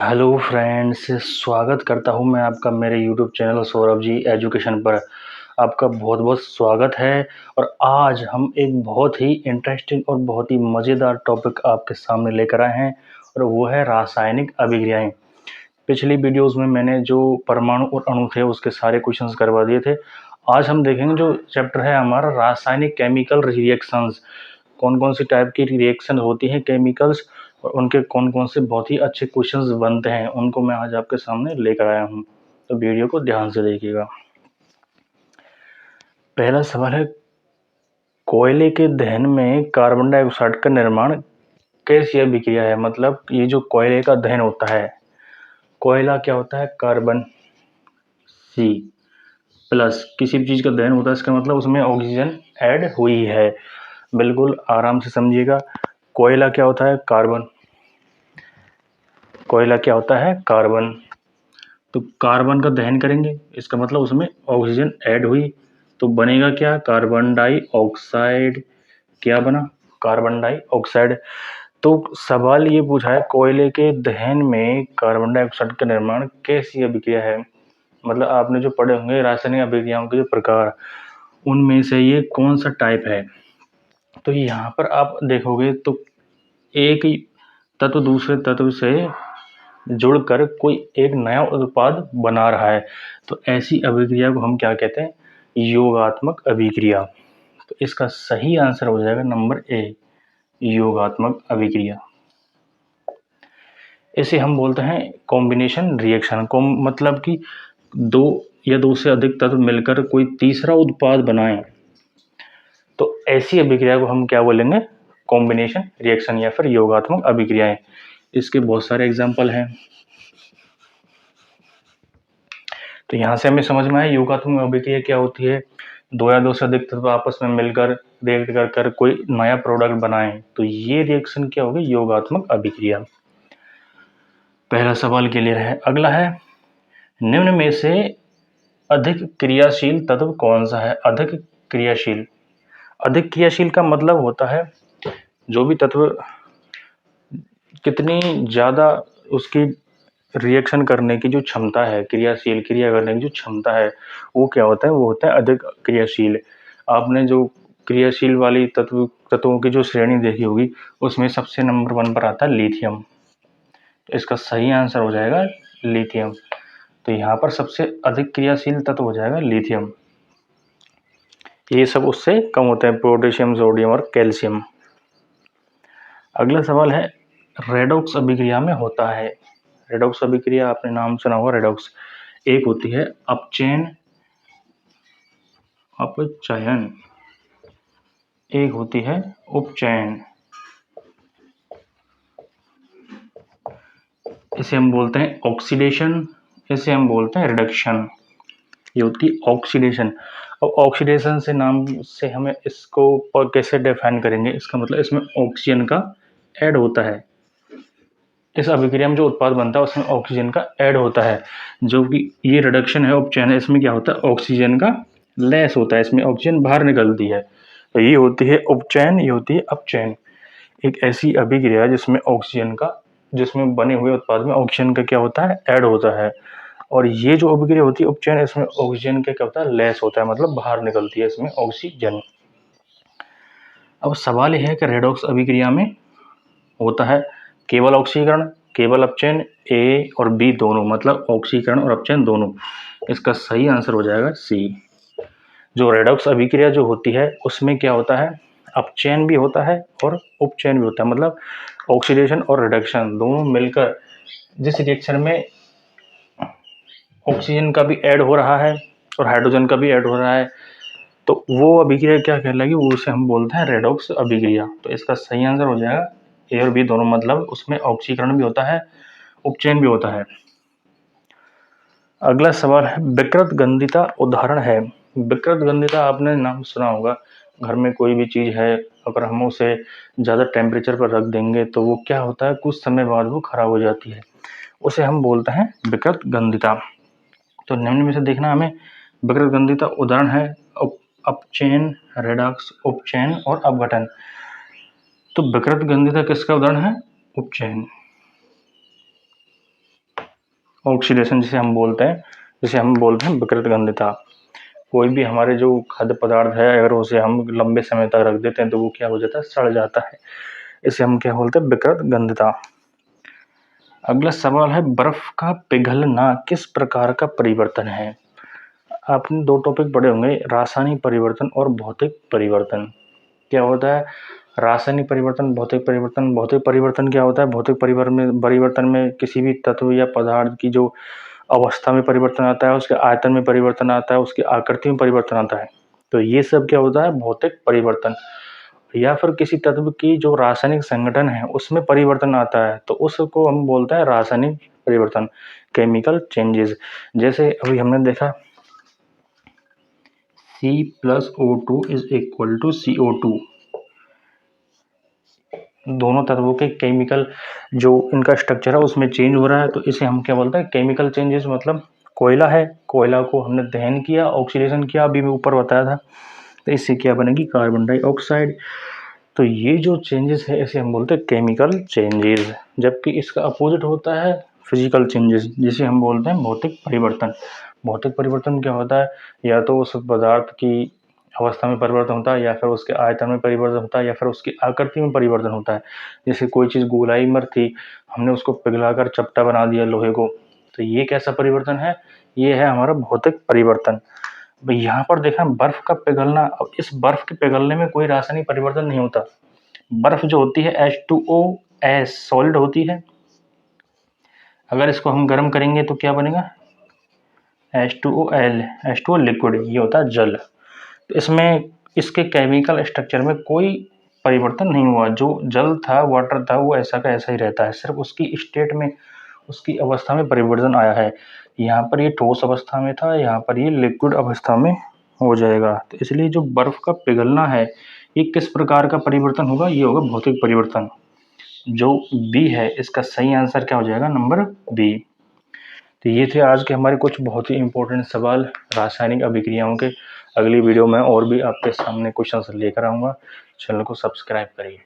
Hello friends, स्वागत करता हूं मैं आपका मेरे YouTube channel Saurabh ji education पर। आपका बहुत बहुत स्वागत है। और आज हम एक बहुत ही इंटरेस्टिंग और बहुत ही मज़ेदार टॉपिक आपके सामने लेकर आए हैं, और वो है रासायनिक अभिक्रियाएं। पिछली वीडियोस में मैंने जो परमाणु और अणु थे उसके सारे क्वेश्चंस करवा दिए थे। आज हम देखेंगे जो चैप्टर है हमारा रासायनिक केमिकल रिएक्शंस। कौन कौन सी टाइप की रिएक्शन होती हैं केमिकल्स, और उनके कौन कौन से बहुत ही अच्छे क्वेश्चंस बनते हैं, उनको मैं आज आपके सामने लेकर आया हूं। तो वीडियो को ध्यान से देखिएगा। पहला सवाल है, कोयले के दहन में कार्बन डाइऑक्साइड का निर्माण कैसी अभिक्रिया है। मतलब ये जो कोयले का दहन होता है, कोयला क्या होता है, कार्बन सी प्लस किसी भी चीज़ का दहन होता है, इसका मतलब उसमें ऑक्सीजन ऐड हुई है। बिल्कुल आराम से समझिएगा। कोयला क्या होता है, कार्बन। कोयला क्या होता है, कार्बन। तो कार्बन का दहन करेंगे, इसका मतलब उसमें ऑक्सीजन ऐड हुई, तो बनेगा क्या, कार्बन डाइऑक्साइड। क्या बना, कार्बन डाइऑक्साइड। तो सवाल ये पूछा है, कोयले के दहन में कार्बन डाइऑक्साइड का निर्माण कैसी अभिक्रिया है। मतलब आपने जो पढ़े होंगे रासायनिक अभिक्रियाओं के जो प्रकार, उनमें से ये कौन सा टाइप है। तो यहाँ पर आप देखोगे तो एक ही तत्व दूसरे तत्व से जुड़कर कोई एक नया उत्पाद बना रहा है, तो ऐसी अभिक्रिया को हम क्या कहते हैं, योगात्मक अभिक्रिया। तो इसका सही आंसर हो जाएगा नंबर ए, योगात्मक अभिक्रिया। इसे हम बोलते हैं कॉम्बिनेशन रिएक्शन। मतलब कि दो या दो से अधिक तत्व मिलकर कोई तीसरा उत्पाद बनाएं, तो ऐसी अभिक्रिया को हम क्या बोलेंगे, कॉम्बिनेशन रिएक्शन या फिर योगात्मक अभिक्रियाएं। इसके बहुत सारे एग्जाम्पल हैं। तो यहाँ से हमें समझ में आया योगात्मक अभिक्रिया क्या होती है। दो या दो से अधिक तत्व आपस में मिलकर रिएक्ट कर कोई नया प्रोडक्ट बनाएं, तो ये रिएक्शन क्या होगी, योगात्मक अभिक्रिया। पहला सवाल क्लियर है। अगला है, निम्न में से अधिक क्रियाशील तत्व कौन सा है। अधिक क्रियाशील, अधिक क्रियाशील का मतलब होता है जो भी तत्व कितनी ज़्यादा उसकी रिएक्शन करने की जो क्षमता है, क्रियाशील क्रिया करने की जो क्षमता है, वो क्या होता है, वो होता है अधिक क्रियाशील। आपने जो क्रियाशील वाली तत्वों की जो श्रेणी देखी होगी, उसमें सबसे नंबर 1 पर आता है लिथियम। तो इसका सही आंसर हो जाएगा लिथियम। तो यहाँ पर सबसे अधिक क्रियाशील तत्व हो जाएगा लिथियम। ये सब उससे कम होते हैं, पोटेशियम, सोडियम और कैल्शियम। अगला सवाल है, रेडॉक्स अभिक्रिया में होता है। रेडॉक्स अभिक्रिया आपने नाम सुना होगा, रेडॉक्स। एक होती है अपचयन, अपचयन, एक होती है उपचयन। इसे हम बोलते हैं ऑक्सीडेशन, इसे हम बोलते हैं रिडक्शन। ये होती है ऑक्सीडेशन। अब ऑक्सीडेशन से नाम से हमें इसको कैसे डिफाइन करेंगे, इसका मतलब इसमें ऑक्सीजन का ऐड होता है। इस अभिक्रिया में जो उत्पाद बनता है उसमें ऑक्सीजन का ऐड होता है, जो कि ये रिडक्शन है, उपचयन है, इसमें क्या होता है, ऑक्सीजन का लेस होता है, इसमें ऑक्सीजन बाहर निकलती है। तो ये होती है उपचयन, ये होती है अपचयन। एक ऐसी अभिक्रिया जिसमें बने हुए उत्पाद में ऑक्सीजन का क्या होता है, ऐड होता है। और ये जो अभिक्रिया होती है उपचयन, इसमें ऑक्सीजन का क्या होता है, लेस होता है, मतलब बाहर निकलती है इसमें ऑक्सीजन। अब सवाल यह है कि रेडॉक्स अभिक्रिया में होता है केवल ऑक्सीकरण, केवल अपचयन, ए और बी दोनों, मतलब ऑक्सीकरण और अपचयन दोनों। इसका सही आंसर हो जाएगा सी। जो रेडॉक्स अभिक्रिया जो होती है उसमें क्या होता है, अपचयन भी होता है और उपचयन भी होता है, मतलब ऑक्सीडेशन और रिडक्शन दोनों मिलकर जिस रिएक्शन में ऑक्सीजन का भी ऐड हो रहा है और हाइड्रोजन का भी ऐड हो रहा है, तो वो अभिक्रिया क्या कहलाएगी, वो उसे हम बोलते हैं रेडॉक्स अभिक्रिया। तो इसका सही आंसर हो जाएगा ए और बी दोनों, मतलब उसमें ऑक्सीकरण भी होता है, उपचयन भी होता है। अगला सवाल है, विकृत गंधिता उदाहरण है। विकृत गंधिता आपने नाम सुना होगा। घर में कोई भी चीज़ है, अगर हम उसे ज़्यादा टेम्परेचर पर रख देंगे तो वो क्या होता है, कुछ समय बाद वो खराब हो जाती है, उसे हम बोलते हैं विकृत गंधिता। तो निम्न में से देखना हमें, विकृत गंधिता उदाहरण है अपचयन, रेडॉक्स, उपचयन और अपघटन। तो विकृत गंधिता किसका उदाहरण है, उपचयन। ऑक्सीडेशन जिसे हम बोलते हैं विकृत गंधता। कोई भी हमारे जो खाद्य पदार्थ है अगर उसे हम लंबे समय तक रख देते हैं तो वो क्या हो जाता है, सड़ जाता है। इसे हम क्या बोलते हैं, विकृत गंधता। अगला सवाल है, बर्फ का पिघलना किस प्रकार का परिवर्तन है। आपने 2 टॉपिक पढ़े होंगे, रासायनिक परिवर्तन और भौतिक परिवर्तन। क्या होता है रासायनिक परिवर्तन, भौतिक परिवर्तन। भौतिक परिवर्तन क्या होता है, भौतिक परिवर्तन में किसी भी तत्व या पदार्थ की जो अवस्था में परिवर्तन आता है, उसके आयतन में परिवर्तन आता है, उसकी आकृति में परिवर्तन आता है, तो ये सब क्या होता है, भौतिक परिवर्तन। या फिर किसी तत्व की जो रासायनिक संगठन है उसमें परिवर्तन आता है तो उसको हम बोलते हैं रासायनिक परिवर्तन, केमिकल चेंजेस। जैसे अभी हमने देखा C+O2 is equal to CO2, दोनों तत्वों के केमिकल जो इनका स्ट्रक्चर है उसमें चेंज हो रहा है, तो इसे हम क्या बोलते हैं, केमिकल चेंजेस। मतलब कोयला है, कोयला को हमने दहन किया, ऑक्सीडेशन किया, अभी मैं ऊपर बताया था, तो इससे क्या बनेगी, कार्बन डाइऑक्साइड। तो ये जो चेंजेस है इसे हम बोलते हैं केमिकल चेंजेस। जबकि इसका अपोजिट होता है फिजिकल चेंजेस, जिसे हम बोलते हैं भौतिक परिवर्तन। भौतिक परिवर्तन क्या होता है, या तो उस पदार्थ की अवस्था में परिवर्तन होता है, या फिर उसके आयतन में परिवर्तन होता है, या फिर उसकी आकृति में परिवर्तन होता है। जैसे कोई चीज़ गोलाई में थी, हमने उसको पिघलाकर चपटा बना दिया लोहे को, तो ये कैसा परिवर्तन है, ये है हमारा भौतिक परिवर्तन। यहाँ पर देखा बर्फ का पिघलना, अब इस बर्फ के पिघलने में कोई रासायनिक परिवर्तन नहीं होता। बर्फ जो होती है H2O एस सॉलिड होती है, अगर इसको हम गर्म करेंगे तो क्या बनेगा, H2OL, H2O लिक्विड, ये होता है जल। तो इसमें इसके केमिकल स्ट्रक्चर में कोई परिवर्तन नहीं हुआ, जो जल था, वाटर था, वो ऐसा का ऐसा ही रहता है, सिर्फ उसकी स्टेट में, उसकी अवस्था में परिवर्तन आया है। यहाँ पर ये ठोस अवस्था में था, यहाँ पर ये लिक्विड अवस्था में हो जाएगा। तो इसलिए जो बर्फ का पिघलना है ये किस प्रकार का परिवर्तन होगा, ये होगा भौतिक परिवर्तन। जो बी है इसका सही आंसर क्या हो जाएगा, नंबर बी। तो ये थे आज के हमारे कुछ बहुत ही इंपॉर्टेंट सवाल रासायनिक अभिक्रियाओं के। अगली वीडियो में और भी आपके सामने क्वेश्चंस लेकर आऊँगा। चैनल को सब्सक्राइब करिए।